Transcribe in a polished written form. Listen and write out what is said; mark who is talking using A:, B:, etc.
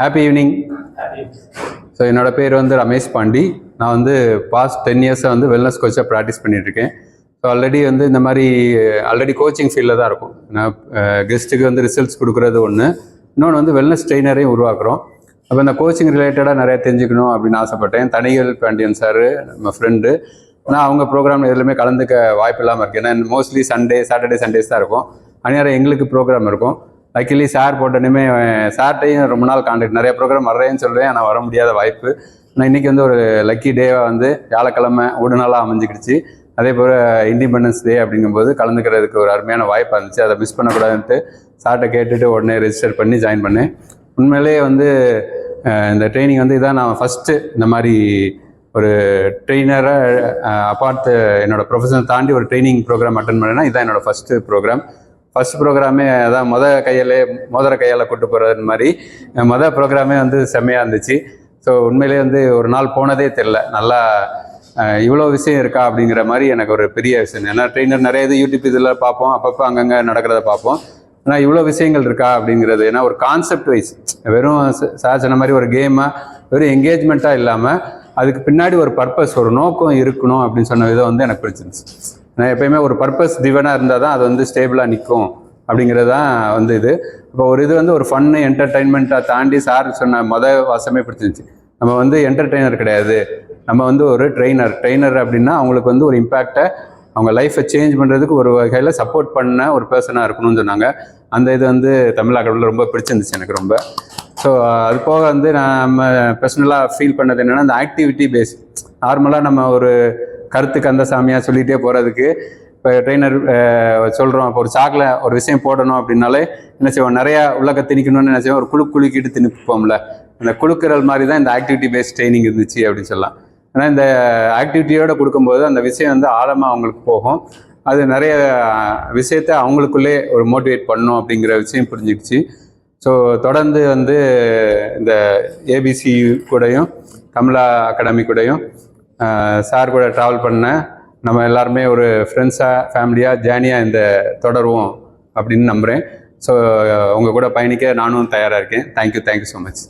A: Happy evening. So என்னோட பேர் வந்து ரமேஷ் பாண்டி. நான் வந்து பாஸ்ட் 10 இயர்ஸாக வந்து வெல்னஸ் கோச்சாக ப்ராக்டிஸ் பண்ணிகிட்ருக்கேன். ஸோ ஆல்ரெடி வந்து இந்த மாதிரி கோச்சிங் ஃபீல்டில் தான் இருக்கும். நான் கெஸ்ட்டுக்கு வந்து ரிசல்ட்ஸ் கொடுக்குறது ஒன்று, இன்னொன்று வந்து வெல்னஸ் ட்ரெயினரையும் உருவாக்குறோம். அப்போ இந்த கோச்சிங் ரிலேட்டடாக நிறையா தெரிஞ்சுக்கணும் அப்படின்னு ஆசைப்பட்டேன். தனிகள் பாண்டியன் சார் நம்ம ஃப்ரெண்டு, ஆனால் அவங்க ப்ரோக்ராம் எதுலையுமே கலந்துக்க வாய்ப்பு இல்லாமல் இருக்குது. ஏன்னா மோஸ்ட்லி சாட்டர்டே சண்டேஸ் தான் இருக்கும். அந்நேரம் எங்களுக்கு ப்ரோக்ராம் இருக்கும். லக்கிலி சார் போட்டோன்னே சார்ட்டையும் ரொம்ப நாள் கான்டாக்ட், நிறைய ப்ரோக்ராம் வர்றேன்னு சொல்லுவேன், ஆனால் வர முடியாத வாய்ப்பு. ஆனால் இன்றைக்கி வந்து ஒரு லக்கி டேவாக வந்து வியாழக்கிழமை ஒரு நாளாக அமைஞ்சிக்கிடுச்சு. அதே போல் இண்டிபெண்டன்ஸ் டே அப்படிங்கும்போது கலந்துக்கிறதுக்கு ஒரு அருமையான வாய்ப்பாக இருந்துச்சு. அதை மிஸ் பண்ணக்கூடாதுன்ட்டு சார்ட்டை கேட்டுட்டு உடனே ரெஜிஸ்டர் பண்ணி ஜாயின் பண்ணேன். உண்மையிலே வந்து இந்த ட்ரைனிங் வந்து இதான் நான் ஃபஸ்ட்டு இந்த மாதிரி ஒரு ட்ரெயினரை அப்பார்ட் என்னோடய ப்ரொஃபஷனை தாண்டி ஒரு ட்ரைனிங் ப்ரோக்ராம் அட்டன் பண்ணேன்னா இதுதான் என்னோடய ஃபஸ்ட்டு ப்ரோக்ராமே. அதான் மோதிர கையால் கூட்டு போகிறது மாதிரி ப்ரோக்ராமே வந்து செம்மையாக இருந்துச்சு. ஸோ உண்மையிலே வந்து ஒரு நாள் போனதே தெரில. நல்லா இவ்வளோ விஷயம் இருக்கா அப்படிங்கிற மாதிரி எனக்கு ஒரு பெரிய விஷயம். ஏன்னா ட்ரெயினர் நிறைய இது யூடியூப் இதில் பார்ப்போம், அப்பப்போ அங்கங்கே நடக்கிறத பார்ப்போம். ஆனால் இவ்வளோ விஷயங்கள் இருக்கா அப்படிங்கிறது, ஏன்னா ஒரு கான்செப்ட் வைஸ் வெறும் சார் சொன்ன மாதிரி ஒரு கேமாக வெறும் என்கேஜ்மெண்ட்டாக இல்லாமல் அதுக்கு பின்னாடி ஒரு பர்பஸ், ஒரு நோக்கம் இருக்கணும் அப்படின்னு சொன்ன விதம் வந்து எனக்கு பிடிச்சிருந்துச்சு. நான் எப்பயுமே ஒரு பர்பஸ் டிவனாக இருந்தால் தான் அது வந்து ஸ்டேபிளாக நிற்கும் அப்படிங்கிறது தான் வந்து இது. இப்போ ஒரு இது வந்து ஒரு ஃபன்னு என்டர்டெயின்மெண்ட்டாக தாண்டி சார் சொன்ன வாசமே பிடிச்சிருந்துச்சு. நம்ம வந்து என்டர்டெய்னர் கிடையாது, நம்ம வந்து ஒரு ட்ரெயினர் அப்படின்னா அவங்களுக்கு வந்து ஒரு இம்பேக்டை, அவங்க லைஃப்பை சேஞ்ச் பண்ணுறதுக்கு ஒரு வகையில் சப்போர்ட் பண்ண ஒரு பர்சனாக இருக்கணும்னு சொன்னாங்க. அந்த இது வந்து தமிழ் அகாடமியில் ரொம்ப பிடிச்சிருந்துச்சு எனக்கு ரொம்ப. ஸோ அது போக வந்து நம்ம பர்சனலாக ஃபீல் பண்ணது என்னென்னா, இந்த ஆக்டிவிட்டி பேஸ் நார்மலாக நம்ம ஒரு கருத்துக்கு அந்த சாமியாக சொல்லிகிட்டே போகிறதுக்கு, இப்போ ட்ரெயினர் சொல்கிறோம், இப்போ ஒரு சாக்கில் ஒரு விஷயம் போடணும் அப்படின்னாலே என்ன செய்வோம், நிறையா உள்ளக்க திணிக்கணும்னு என்ன செய்வோம், ஒரு குலுக்கிட்டு திணிப்போம்ல, அந்த குலுக்குறல் மாதிரி தான் இந்த ஆக்டிவிட்டி பேஸ்ட் ட்ரைனிங் இருந்துச்சு அப்படின்னு சொல்லலாம். ஆனால் இந்த ஆக்டிவிட்டியோடு கொடுக்கும்போது அந்த விஷயம் வந்து ஆழமாக அவங்களுக்கு போகும். அது நிறைய விஷயத்தை அவங்களுக்குள்ளே ஒரு மோட்டிவேட் பண்ணணும் அப்படிங்கிற விஷயம் புரிஞ்சிடுச்சு. ஸோ தொடர்ந்து வந்து இந்த ஏபிசி கூடயும் கமலா அகாடமி கூடயும் சார் கூட ட்ராவல் பண்ண நம்ம எல்லாருமே ஒரு ஃப்ரெண்ட்ஸாக ஃபேமிலியாக ஜேர்னியாக இந்த தொடருவோம் அப்படின்னு நம்புகிறேன். ஸோ உங்கள் கூட பயணிக்க நானும் தயாராக இருக்கேன். Thank you so much.